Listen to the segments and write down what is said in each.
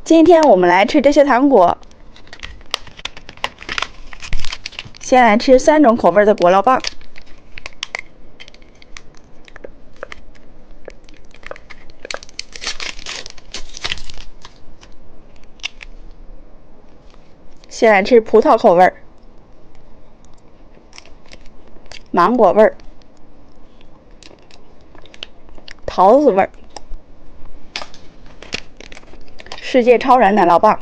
今天我们来吃这些糖果，先来吃3种口味的果酪棒。先来吃葡萄口味、芒果味、桃子味、世界超软奶酪棒。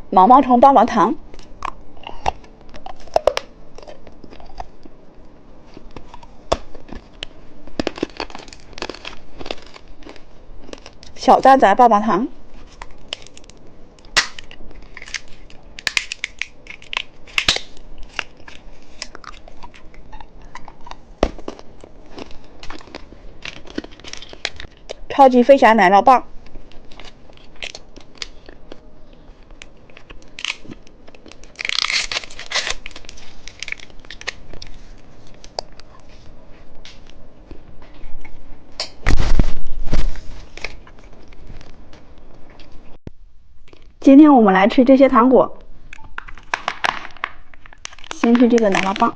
毛毛虫棒棒糖，小蛋仔棒棒糖，超级飞侠奶酪棒。今天我们来吃这些糖果，先吃这个奶酪棒，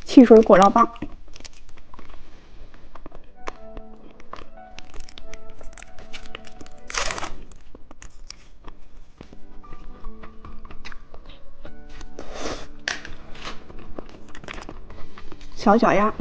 汽水果酪棒，小脚丫，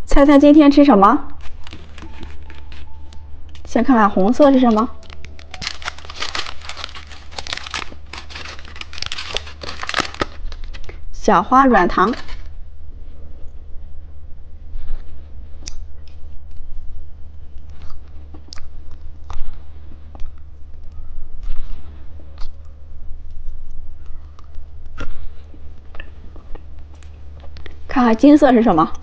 猜猜今天吃什么？先看看红色是什么？小花软糖。看看金色是什么？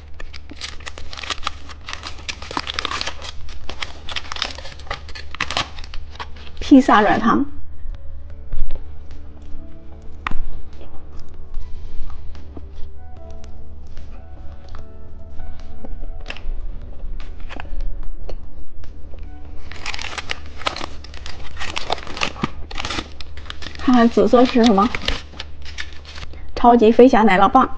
披萨软糖。看看紫色是什么？超级飞侠奶酪棒。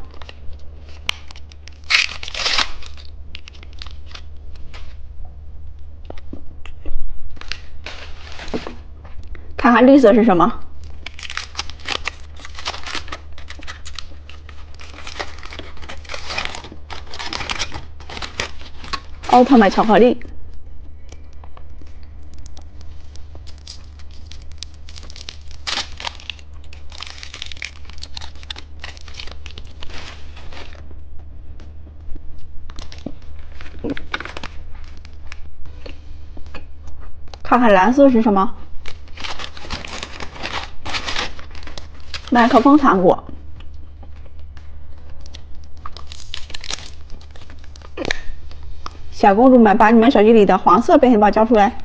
看看绿色是什么？奥特曼巧克力。看看蓝色是什么？麦克风糖果。小公主们，把你们手机里的黄色表情包交出来。